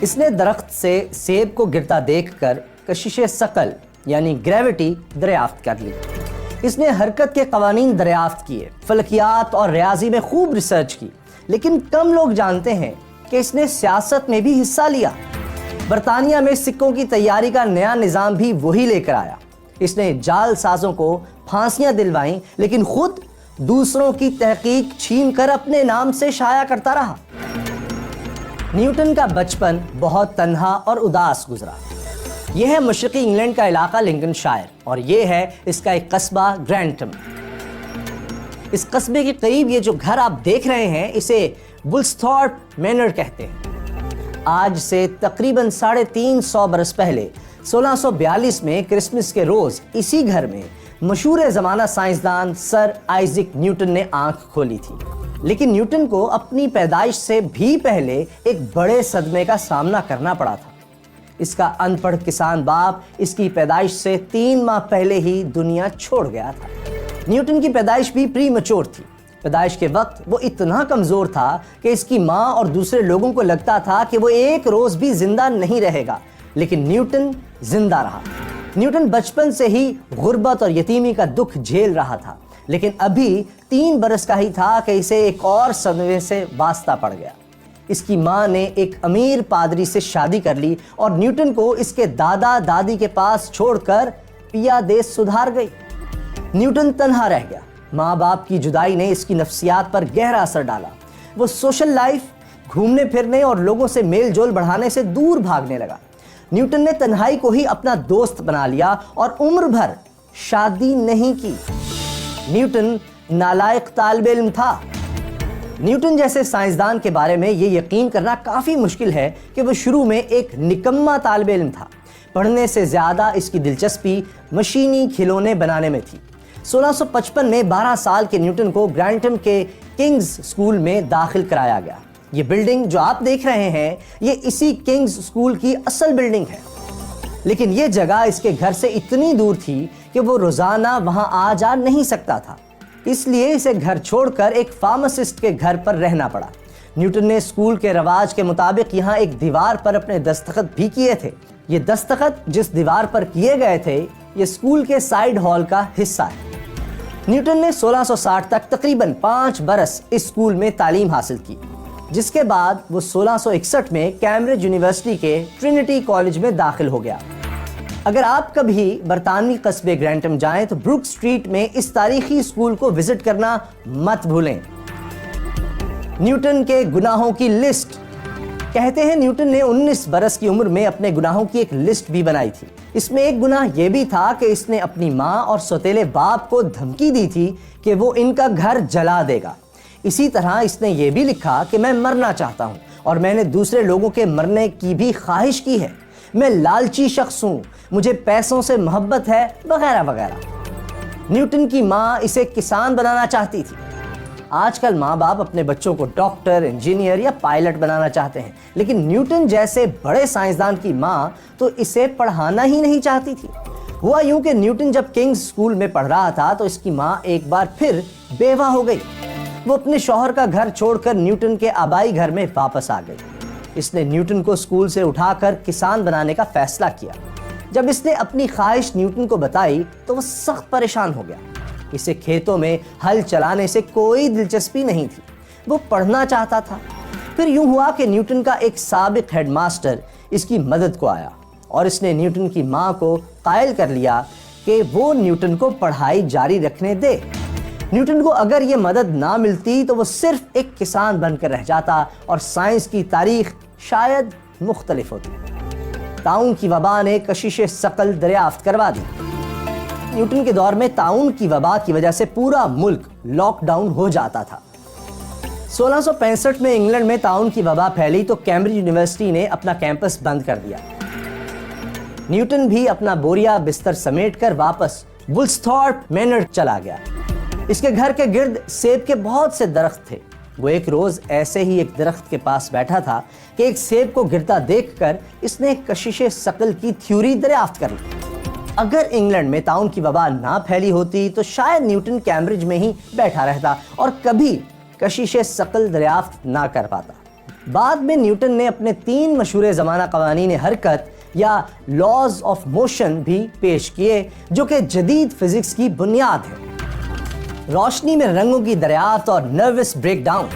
اس نے درخت سے سیب کو گرتا دیکھ کر کشش ثقل یعنی گریوٹی دریافت کر لی۔ اس نے حرکت کے قوانین دریافت کیے، فلکیات اور ریاضی میں خوب ریسرچ کی، لیکن کم لوگ جانتے ہیں کہ اس نے سیاست میں بھی حصہ لیا۔ برطانیہ میں سکوں کی تیاری کا نیا نظام بھی وہی لے کر آیا۔ اس نے جال سازوں کو پھانسیاں دلوائیں، لیکن خود دوسروں کی تحقیق چھین کر اپنے نام سے شائع کرتا رہا۔ نیوٹن کا بچپن بہت تنہا اور اداس گزرا۔ یہ ہے مشرقی انگلینڈ کا علاقہ لنکن شائر، اور یہ ہے اس کا ایک قصبہ گرینٹم۔ اس قصبے کے قریب یہ جو گھر آپ دیکھ رہے ہیں اسے وولسٹھارپ مینر کہتے ہیں۔ آج سے تقریباً 350 برس پہلے 1642 میں کرسمس کے روز اسی گھر میں مشہور زمانہ سائنسدان سر آئزک نیوٹن نے آنکھ کھولی تھی۔ لیکن نیوٹن کو اپنی پیدائش سے بھی پہلے ایک بڑے صدمے کا سامنا کرنا پڑا تھا۔ اس کا ان پڑھ کسان باپ اس کی پیدائش سے 3 ماہ پہلے ہی دنیا چھوڑ گیا تھا۔ نیوٹن کی پیدائش بھی پری میچور تھی۔ پیدائش کے وقت وہ اتنا کمزور تھا کہ اس کی ماں اور دوسرے لوگوں کو لگتا تھا کہ وہ ایک روز بھی زندہ نہیں رہے گا، لیکن نیوٹن زندہ رہا۔ نیوٹن بچپن سے ہی غربت اور یتیمی کا دکھ جھیل رہا تھا، لیکن ابھی 3 برس کا ہی تھا کہ اسے ایک اور صدمے سے واسطہ پڑ گیا۔ اس کی ماں نے ایک امیر پادری سے شادی کر لی اور نیوٹن کو اس کے دادا دادی کے پاس چھوڑ کر پیا دیس سدھار گئی۔ نیوٹن تنہا رہ گیا۔ ماں باپ کی جدائی نے اس کی نفسیات پر گہرا اثر ڈالا۔ وہ سوشل لائف، گھومنے پھرنے اور لوگوں سے میل جول بڑھانے سے دور بھاگنے لگا۔ نیوٹن نے تنہائی کو ہی اپنا دوست بنا لیا اور عمر بھر شادی نہیں کی۔ نیوٹن نالائق طالب علم تھا۔ نیوٹن جیسے سائنسدان کے بارے میں یہ یقین کرنا کافی مشکل ہے کہ وہ شروع میں ایک نکما طالب علم تھا۔ پڑھنے سے زیادہ اس کی دلچسپی مشینی کھلونے بنانے میں تھی۔ 1655 میں 12 سال کے نیوٹن کو گرینٹم کے کنگز اسکول میں داخل کرایا گیا۔ یہ بلڈنگ جو آپ دیکھ رہے ہیں یہ اسی کنگز اسکول کی اصل بلڈنگ ہے، لیکن یہ جگہ اس کے گھر سے اتنی دور تھی کہ وہ روزانہ وہاں آ جا نہیں سکتا تھا، اس لیے اسے گھر چھوڑ کر ایک فارماسسٹ کے گھر پر رہنا پڑا۔ نیوٹن نے اسکول کے رواج کے مطابق یہاں ایک دیوار پر اپنے دستخط بھی کیے تھے۔ یہ دستخط جس دیوار پر کیے گئے تھے یہ اسکول کے سائیڈ ہال کا حصہ ہے۔ نیوٹن نے 1660 تک تقریباً 5 برس اس اسکول میں تعلیم حاصل کی، جس کے بعد وہ 1661 میں کیمبرج یونیورسٹی کے ٹرینٹی کالج میں داخل ہو گیا۔ اگر آپ کبھی برطانوی قصبے گرینٹم جائیں تو بروک سٹریٹ میں اس تاریخی اسکول کو وزٹ کرنا مت بھولیں۔ نیوٹن کے گناہوں کی لسٹ۔ کہتے ہیں نیوٹن نے 19 برس کی عمر میں اپنے گناہوں کی ایک لسٹ بھی بنائی تھی۔ اس میں ایک گناہ یہ بھی تھا کہ اس نے اپنی ماں اور سوتیلے باپ کو دھمکی دی تھی کہ وہ ان کا گھر جلا دے گا۔ اسی طرح اس نے یہ بھی لکھا کہ میں مرنا چاہتا ہوں اور میں نے دوسرے لوگوں کے مرنے کی بھی خواہش کی ہے، میں لالچی شخص ہوں، مجھے پیسوں سے محبت ہے، وغیرہ وغیرہ۔ نیوٹن کی ماں اسے کسان بنانا چاہتی تھی۔ آج کل ماں باپ اپنے بچوں کو ڈاکٹر، انجینئر یا پائلٹ بنانا چاہتے ہیں، لیکن نیوٹن جیسے بڑے سائنسدان کی ماں تو اسے پڑھانا ہی نہیں چاہتی تھی۔ ہوا یوں کہ نیوٹن جب کنگز اسکول میں پڑھ رہا تھا تو اس کی ماں ایک بار پھر بیوہ ہو گئی۔ وہ اپنے شوہر کا گھر چھوڑ کر نیوٹن کے آبائی گھر میں واپس آ گئی۔ اس نے نیوٹن کو اسکول سے اٹھا کر کسان بنانے کا فیصلہ کیا۔ جب اس نے اپنی خواہش نیوٹن کو بتائی تو وہ سخت پریشان ہو گیا۔ اسے کھیتوں میں ہل چلانے سے کوئی دلچسپی نہیں تھی، وہ پڑھنا چاہتا تھا۔ پھر یوں ہوا کہ نیوٹن کا ایک سابق ہیڈ ماسٹر اس کی مدد کو آیا اور اس نے نیوٹن کی ماں کو قائل کر لیا کہ وہ نیوٹن کو پڑھائی جاری رکھنے دے۔ نیوٹن کو اگر یہ مدد نہ ملتی تو وہ صرف ایک کسان بن کر رہ جاتا اور سائنس کی تاریخ شاید مختلف ہوتی۔ طاعون کی وبا نے کشش ثقل دریافت کروا دی۔ نیوٹن کے دور میں طاعون کی وبا کی وجہ سے پورا ملک لاک ڈاؤن ہو جاتا تھا۔ 1665 میں انگلینڈ میں طاعون کی وبا پھیلی تو کیمبرج یونیورسٹی نے اپنا کیمپس بند کر دیا۔ نیوٹن بھی اپنا بوریا بستر سمیٹ کر واپس وولسٹھارپ مینر چلا گیا۔ اس کے گھر کے گرد سیب کے بہت سے درخت تھے۔ وہ ایک روز ایسے ہی ایک درخت کے پاس بیٹھا تھا کہ ایک سیب کو گرتا دیکھ کر اس نے کشش ثقل کی تھیوری دریافت کر لی۔ اگر انگلینڈ میں طاعون کی وبا نہ پھیلی ہوتی تو شاید نیوٹن کیمبرج میں ہی بیٹھا رہتا اور کبھی کشش ثقل دریافت نہ کر پاتا۔ بعد میں نیوٹن نے اپنے 3 مشہور زمانہ قوانین حرکت یا لاز آف موشن بھی پیش کیے جو کہ جدید فزکس کی بنیاد ہے۔ روشنی میں رنگوں کی دریافت اور نروس بریک ڈاؤن۔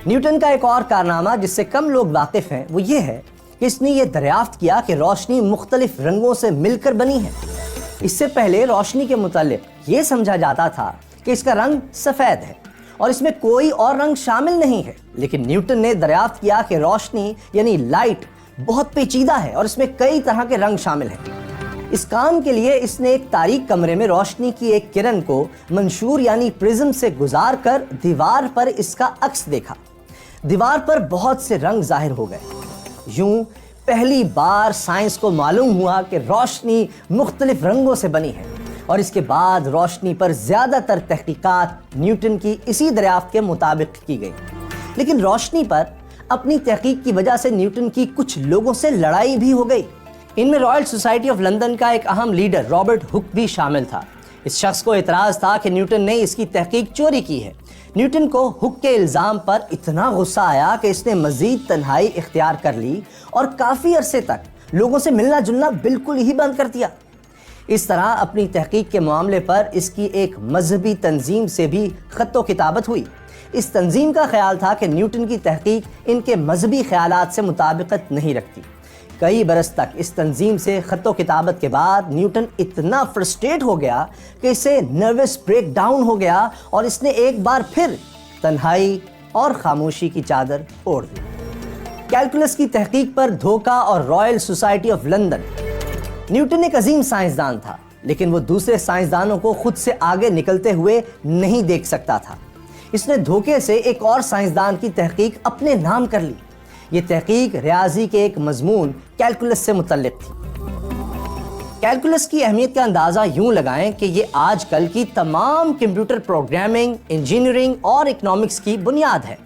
نیوٹن کا ایک اور کارنامہ جس سے کم لوگ واقف ہیں وہ یہ ہے کہ اس نے یہ دریافت کیا کہ روشنی مختلف رنگوں سے مل کر بنی ہے۔ اس سے پہلے روشنی کے متعلق یہ سمجھا جاتا تھا کہ اس کا رنگ سفید ہے اور اس میں کوئی اور رنگ شامل نہیں ہے، لیکن نیوٹن نے دریافت کیا کہ روشنی یعنی لائٹ بہت پیچیدہ ہے اور اس میں کئی طرح کے رنگ شامل ہیں۔ اس کام کے لیے اس نے ایک تاریک کمرے میں روشنی کی ایک کرن کو منشور یعنی پرزم سے گزار کر دیوار پر اس کا عکس دیکھا۔ دیوار پر بہت سے رنگ ظاہر ہو گئے۔ یوں پہلی بار سائنس کو معلوم ہوا کہ روشنی مختلف رنگوں سے بنی ہے، اور اس کے بعد روشنی پر زیادہ تر تحقیقات نیوٹن کی اسی دریافت کے مطابق کی گئی۔ لیکن روشنی پر اپنی تحقیق کی وجہ سے نیوٹن کی کچھ لوگوں سے لڑائی بھی ہو گئی۔ ان میں رائل سوسائٹی آف لندن کا ایک اہم لیڈر رابرٹ ہک بھی شامل تھا۔ اس شخص کو اعتراض تھا کہ نیوٹن نے اس کی تحقیق چوری کی ہے۔ نیوٹن کو ہک کے الزام پر اتنا غصہ آیا کہ اس نے مزید تنہائی اختیار کر لی اور کافی عرصے تک لوگوں سے ملنا جلنا بالکل ہی بند کر دیا۔ اس طرح اپنی تحقیق کے معاملے پر اس کی ایک مذہبی تنظیم سے بھی خط و کتابت ہوئی۔ اس تنظیم کا خیال تھا کہ نیوٹن کی تحقیق ان کے مذہبی خیالات سے مطابقت نہیں رکھتی۔ کئی برس تک اس تنظیم سے خط و کتابت کے بعد نیوٹن اتنا فرسٹریٹ ہو گیا کہ اسے نروس بریک ڈاؤن ہو گیا اور اس نے ایک بار پھر تنہائی اور خاموشی کی چادر اوڑھ دی۔ کیلکولس کی تحقیق پر دھوکہ اور Royal society of London. Newton ایک عظیم سائنسدان تھا، لیکن وہ دوسرے سائنسدانوں کو خود سے آگے نکلتے ہوئے نہیں دیکھ سکتا تھا۔ اس نے دھوکے سے ایک اور سائنسدان کی تحقیق اپنے نام کر لی۔ یہ تحقیق ریاضی کے ایک مضمون کیلکولس سے متعلق تھی۔ کیلکولس کی اہمیت کا اندازہ یوں لگائیں کہ یہ آج کل کی تمام کمپیوٹر پروگرامنگ، انجینئرنگ اور اکنامکس کی بنیاد ہے۔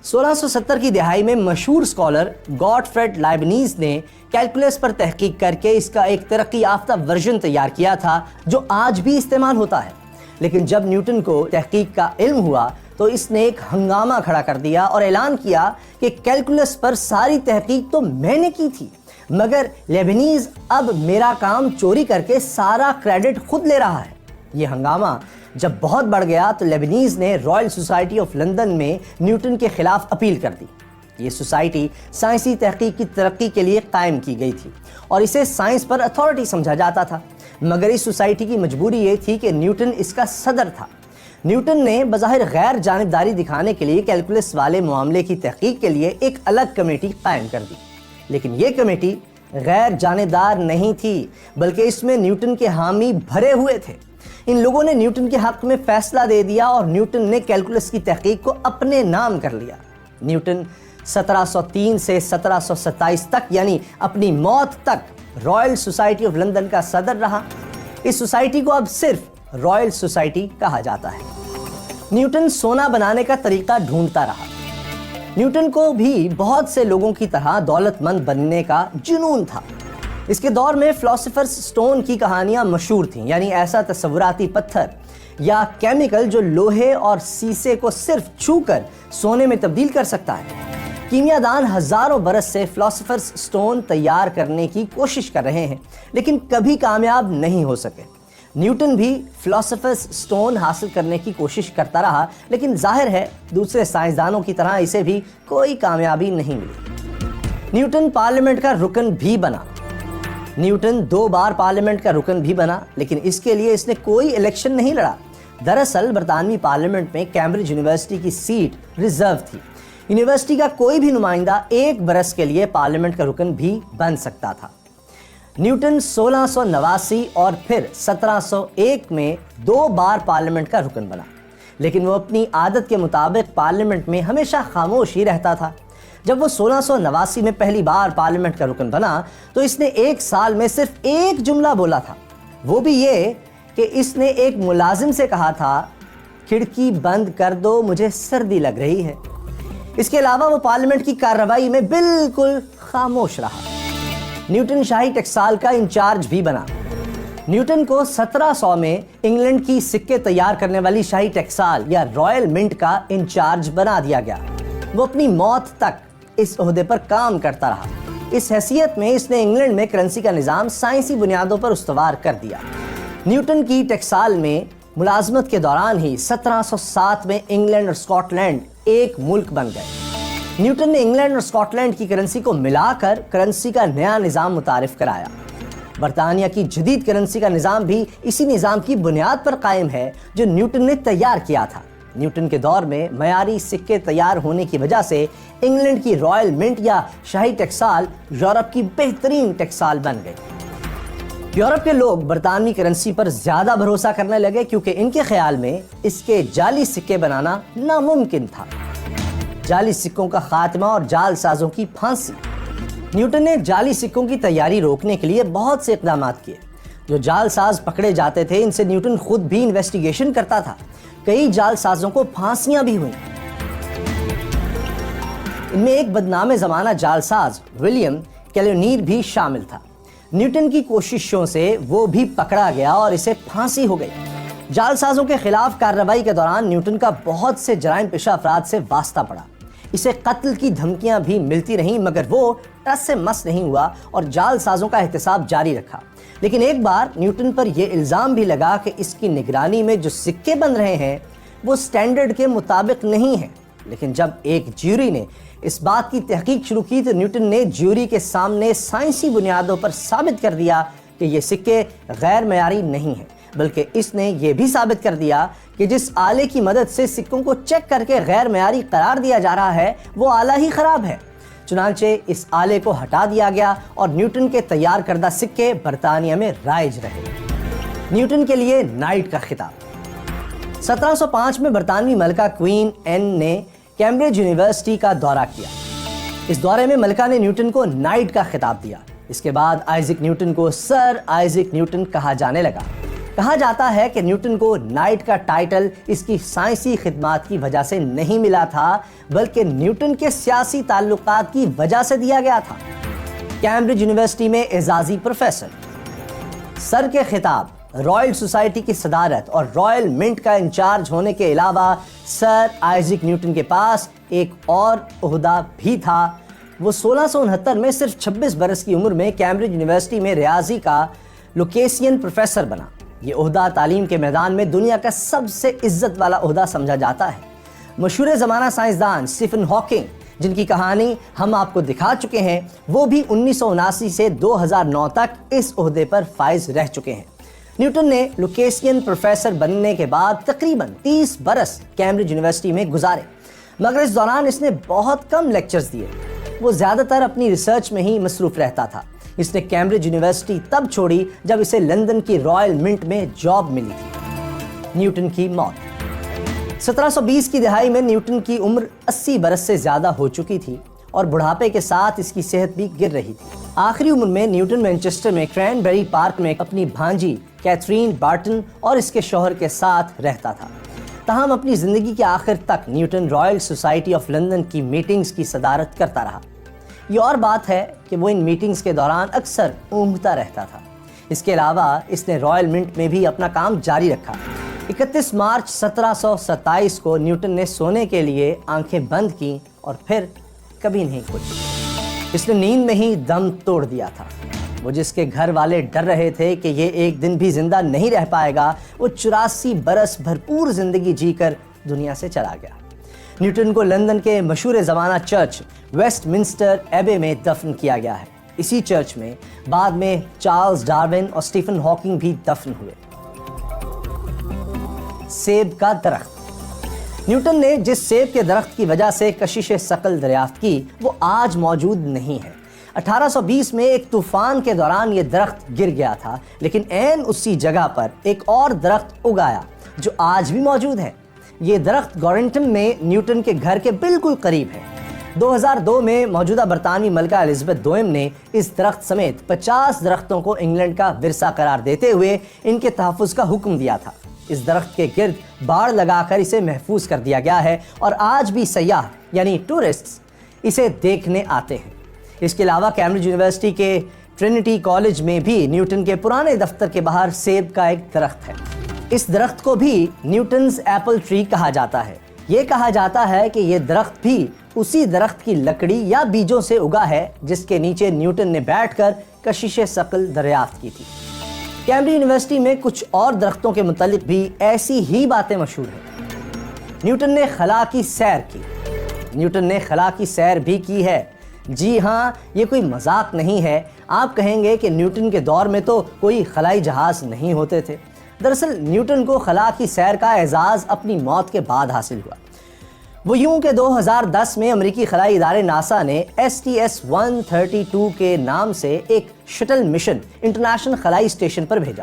1670 کی دہائی میں مشہور اسکالر گاٹفریڈ لائبنیز نے کیلکولس پر تحقیق کر کے اس کا ایک ترقی یافتہ ورژن تیار کیا تھا جو آج بھی استعمال ہوتا ہے۔ لیکن جب نیوٹن کو تحقیق کا علم ہوا تو اس نے ایک ہنگامہ کھڑا کر دیا اور اعلان کیا کہ کیلکولس پر ساری تحقیق تو میں نے کی تھی، مگر لیبنیز اب میرا کام چوری کر کے سارا کریڈٹ خود لے رہا ہے۔ یہ ہنگامہ جب بہت بڑھ گیا تو لیبنیز نے رائل سوسائٹی آف لندن میں نیوٹن کے خلاف اپیل کر دی۔ یہ سوسائٹی سائنسی تحقیق کی ترقی کے لیے قائم کی گئی تھی اور اسے سائنس پر اتھارٹی سمجھا جاتا تھا، مگر اس سوسائٹی کی مجبوری یہ تھی کہ نیوٹن اس کا صدر تھا۔ نیوٹن نے بظاہر غیر جانبداری دکھانے کے لیے کیلکولس والے معاملے کی تحقیق کے لیے ایک الگ کمیٹی قائم کر دی، لیکن یہ کمیٹی غیر جانبدار نہیں تھی بلکہ اس میں نیوٹن کے حامی بھرے ہوئے تھے۔ ان لوگوں نے نیوٹن کے حق میں فیصلہ دے دیا اور نیوٹن نے کیلکولس کی تحقیق کو اپنے نام کر لیا۔ نیوٹن 1703 سے 1727 تک یعنی اپنی موت تک رائل سوسائٹی آف لندن کا صدر رہا۔ اس سوسائٹی کو اب صرف رائل سوسائٹی کہا جاتا ہے۔ نیوٹن سونا بنانے کا طریقہ ڈھونڈتا رہا۔ نیوٹن کو بھی بہت سے لوگوں کی طرح دولت مند بننے کا جنون تھا۔ اس کے دور میں فلاسفرز سٹون کی کہانیاں مشہور تھیں، یعنی ایسا تصوراتی پتھر یا کیمیکل جو لوہے اور سیسے کو صرف چھو کر سونے میں تبدیل کر سکتا ہے۔ کیمیا دان ہزاروں برس سے فلاسفرز سٹون تیار کرنے کی کوشش کر رہے ہیں، لیکن کبھی کامیاب نہیں ہو سکے۔ نیوٹن بھی فلاسفرز سٹون حاصل کرنے کی کوشش کرتا رہا، لیکن ظاہر ہے دوسرے سائنسدانوں کی طرح اسے بھی کوئی کامیابی نہیں ملی۔ نیوٹن پارلیمنٹ کا رکن بھی بنا۔ نیوٹن 2 بار پارلیمنٹ کا رکن بھی بنا، لیکن اس کے لیے اس نے کوئی الیکشن نہیں لڑا۔ دراصل برطانوی پارلیمنٹ میں کیمبرج یونیورسٹی کی سیٹ ریزرو تھی۔ یونیورسٹی کا کوئی بھی نمائندہ 1 برس کے لیے پارلیمنٹ کا رکن بھی بن سکتا تھا۔ نیوٹن 1689 اور پھر 1701 میں 2 بار پارلیمنٹ کا رکن بنا، لیکن وہ اپنی عادت کے مطابق پارلیمنٹ میں ہمیشہ خاموش ہی رہتا تھا۔ جب وہ 1689 میں پہلی بار پارلیمنٹ کا رکن بنا تو اس نے 1 سال میں صرف ایک جملہ بولا تھا، وہ بھی یہ کہ اس نے ایک ملازم سے کہا تھا کھڑکی بند کر دو، مجھے سردی لگ رہی ہے۔ اس کے علاوہ وہ پارلیمنٹ کی کارروائی میں بالکل خاموش رہا۔ نیوٹن شاہی ٹکسال کا انچارج بھی بنا۔ نیوٹن کو 1700 میں انگلینڈ کی سکے تیار کرنے والی شاہی ٹکسال یا رائل منٹ کا انچارج بنا دیا گیا۔ وہ اپنی موت تک اس عہدے پر کام کرتا رہا۔ اس حیثیت میں اس نے انگلینڈ میں کرنسی کا نظام سائنسی بنیادوں پر استوار کر دیا۔ نیوٹن کی ٹیکسال میں ملازمت کے دوران ہی 1707 میں انگلینڈ اور اسکاٹ لینڈ ایک ملک بن گئے۔ نیوٹن نے انگلینڈ اور اسکاٹ لینڈ کی کرنسی کو ملا کر کرنسی کا نیا نظام متعارف کرایا۔ برطانیہ کی جدید کرنسی کا نظام بھی اسی نظام کی بنیاد پر قائم ہے جو نیوٹن نے تیار کیا تھا۔ نیوٹن کے دور میں معیاری سکے تیار ہونے کی وجہ سے انگلینڈ کی رائل منٹ یا شاہی ٹیکسال یورپ کی بہترین ٹیکسال بن گئی۔ یورپ کے لوگ برطانوی کرنسی پر زیادہ بھروسہ کرنے لگے کیونکہ ان کے خیال میں اس کے جعلی سکے بنانا ناممکن تھا۔ جعلی سکوں کا خاتمہ اور جعل سازوں کی پھانسی۔ نیوٹن نے جعلی سکوں کی تیاری روکنے کے لیے بہت سے اقدامات کیے۔ جو جعل ساز پکڑے جاتے تھے ان سے نیوٹن خود بھی انویسٹیگیشن کرتا تھا۔ کئی جعل سازوں کو پھانسیاں بھی ہوئیں۔ ان میں ایک بدنام زمانہ جعل ساز ولیم کیلونیر بھی شامل تھا۔ نیوٹن کی کوششوں سے وہ بھی پکڑا گیا اور اسے پھانسی ہو گئی۔ جعل سازوں کے خلاف کارروائی کے دوران نیوٹن کا بہت سے جرائم پیشہ افراد سے واسطہ پڑا۔ اسے قتل کی دھمکیاں بھی ملتی رہیں مگر وہ ٹس سے مس نہیں ہوا اور جعل سازوں کا احتساب جاری رکھا۔ لیکن ایک بار نیوٹن پر یہ الزام بھی لگا کہ اس کی نگرانی میں جو سکے بن رہے ہیں وہ سٹینڈرڈ کے مطابق نہیں ہیں۔ لیکن جب ایک جیوری نے اس بات کی تحقیق شروع کی تو نیوٹن نے جیوری کے سامنے سائنسی بنیادوں پر ثابت کر دیا کہ یہ سکے غیر معیاری نہیں ہیں، بلکہ اس نے یہ بھی ثابت کر دیا کہ جس آلے کی مدد سے سکوں کو چیک کر کے غیر معیاری قرار دیا جا رہا ہے وہ آلہ ہی خراب ہے۔ چنانچہ اس آلے کو ہٹا دیا گیا اور نیوٹن کے تیار کردہ سکے برطانیہ میں رائج رہے۔ نیوٹن کے لیے نائٹ کا خطاب۔ 1705 میں برطانوی ملکہ کوئین این نے کیمبرج یونیورسٹی کا دورہ کیا۔ اس دورے میں ملکہ نے نیوٹن کو نائٹ کا خطاب دیا۔ اس کے بعد آئزک نیوٹن کو سر آئزک نیوٹن کہا جانے لگا۔ کہا جاتا ہے کہ نیوٹن کو نائٹ کا ٹائٹل اس کی سائنسی خدمات کی وجہ سے نہیں ملا تھا بلکہ نیوٹن کے سیاسی تعلقات کی وجہ سے دیا گیا تھا۔ کیمبرج یونیورسٹی میں اعزازی پروفیسر۔ سر کے خطاب، رائل سوسائٹی کی صدارت اور رائل منٹ کا انچارج ہونے کے علاوہ سر آئزک نیوٹن کے پاس ایک اور عہدہ بھی تھا۔ وہ 1669 میں صرف 26 برس کی عمر میں کیمبرج یونیورسٹی میں ریاضی کا لوکیسین پروفیسر بنا۔ یہ عہدہ تعلیم کے میدان میں دنیا کا سب سے عزت والا عہدہ سمجھا جاتا ہے۔ مشہور زمانہ سائنسدان اسٹیفن ہاکنگ، جن کی کہانی ہم آپ کو دکھا چکے ہیں، وہ بھی 1979 سے 2009 تک اس عہدے پر فائز رہ چکے ہیں۔ نیوٹن نے لوکیسین پروفیسر بننے کے بعد تقریباً 30 برس کیمبرج یونیورسٹی میں گزارے، مگر اس دوران اس نے بہت کم لیکچرز دیے۔ وہ زیادہ تر اپنی ریسرچ میں ہی مصروف رہتا تھا۔ اس نے کیمبرج یونیورسٹی تب چھوڑی جب اسے لندن کی رائل منٹ میں جاب ملی تھی۔ نیوٹن کی موت۔ 1720 کی دہائی میں نیوٹن کی عمر 80 برس سے زیادہ ہو چکی تھی اور بڑھاپے کے ساتھ اس کی صحت بھی گر رہی تھی۔ آخری عمر میں نیوٹن مینچسٹر میں کرینبیری پارک میں اپنی بھانجی کیتھرین بارٹن اور اس کے شوہر کے ساتھ رہتا تھا۔ تاہم اپنی زندگی کے آخر تک Newton Royal society of London کی میٹنگز کی صدارت کرتا رہا۔ یہ اور بات ہے کہ وہ ان میٹنگز کے دوران اکثر اونگتا رہتا تھا۔ اس کے علاوہ اس نے رائل منٹ میں بھی اپنا کام جاری رکھا۔ 31 مارچ 1727 کو نیوٹن نے سونے کے لیے آنکھیں بند کی اور پھر کبھی نہیں کھولی۔ اس نے نیند میں ہی دم توڑ دیا تھا۔ وہ جس کے گھر والے ڈر رہے تھے کہ یہ ایک دن بھی زندہ نہیں رہ پائے گا، وہ 84 برس بھرپور زندگی جی کر دنیا سے چلا گیا۔ نیوٹن کو لندن کے مشہور زمانہ چرچ ویسٹ منسٹر ایبے میں دفن کیا گیا ہے۔ اسی چرچ میں بعد میں چارلز ڈارون اور اسٹیفن ہاکنگ بھی دفن ہوئے۔ سیب کا درخت۔ نیوٹن نے جس سیب کے درخت کی وجہ سے کشش ثقل دریافت کی وہ آج موجود نہیں ہے۔ 1820 میں ایک طوفان کے دوران یہ درخت گر گیا تھا، لیکن عین اسی جگہ پر ایک اور درخت اگایا جو آج بھی موجود ہے۔ یہ درخت گورنٹم میں نیوٹن کے گھر کے بالکل قریب ہے۔ 2002 میں موجودہ برطانوی ملکہ الزبتھ دوئم نے اس درخت سمیت 50 درختوں کو انگلینڈ کا ورثہ قرار دیتے ہوئے ان کے تحفظ کا حکم دیا تھا۔ اس درخت کے گرد باڑ لگا کر اسے محفوظ کر دیا گیا ہے اور آج بھی سیاح یعنی ٹورسٹس اسے دیکھنے آتے ہیں۔ اس کے علاوہ کیمبرج یونیورسٹی کے ٹرینٹی کالج میں بھی نیوٹن کے پرانے دفتر کے باہر سیب کا ایک درخت ہے۔ اس درخت کو بھی نیوٹنز ایپل ٹری کہا جاتا ہے۔ یہ کہا جاتا ہے کہ یہ درخت بھی اسی درخت کی لکڑی یا بیجوں سے اگا ہے جس کے نیچے نیوٹن نے بیٹھ کر کشش ثقل دریافت کی تھی۔ کیمبرج یونیورسٹی میں کچھ اور درختوں کے متعلق بھی ایسی ہی باتیں مشہور ہیں۔ نیوٹن نے خلا کی سیر کی۔ نیوٹن نے خلا کی سیر بھی کی ہے۔ جی ہاں، یہ کوئی مذاق نہیں ہے۔ آپ کہیں گے کہ نیوٹن کے دور میں تو کوئی خلائی جہاز نہیں ہوتے تھے۔ دراصل نیوٹن کو خلا کی سیر کا اعزاز اپنی موت کے بعد حاصل ہوا۔ وہ یوں کہ 2010 میں امریکی خلائی ادارے ناسا نے STS-132 کے نام سے ایک شٹل مشن انٹرنیشنل خلائی اسٹیشن پر بھیجا۔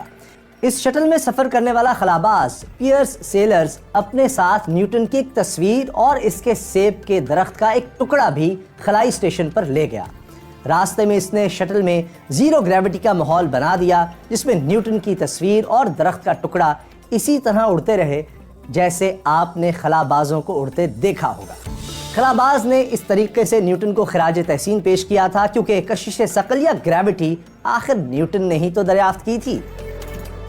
اس شٹل میں سفر کرنے والا خلاباز پیئرس سیلرز اپنے ساتھ نیوٹن کی ایک تصویر اور اس کے سیب کے درخت کا ایک ٹکڑا بھی خلائی اسٹیشن پر لے گیا۔ راستے میں اس نے شٹل میں زیرو گریوٹی کا ماحول بنا دیا، جس میں نیوٹن کی تصویر اور درخت کا ٹکڑا اسی طرح اڑتے رہے جیسے آپ نے خلابازوں کو اڑتے دیکھا ہوگا۔ خلاباز نے اس طریقے سے نیوٹن کو خراج تحسین پیش کیا تھا کیونکہ کشش ثقل یا گریوٹی آخر نیوٹن نے ہی تو دریافت کی تھی۔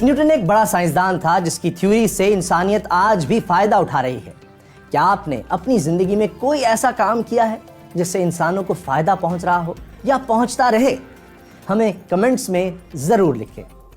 نیوٹن ایک بڑا سائنسدان تھا جس کی تھیوری سے انسانیت آج بھی فائدہ اٹھا رہی ہے۔ کیا آپ نے اپنی زندگی میں کوئی ایسا کام کیا ہے جس سے انسانوں کو فائدہ پہنچ رہا ہو یا پہنچتا رہے؟ ہمیں کمنٹس میں ضرور لکھیں۔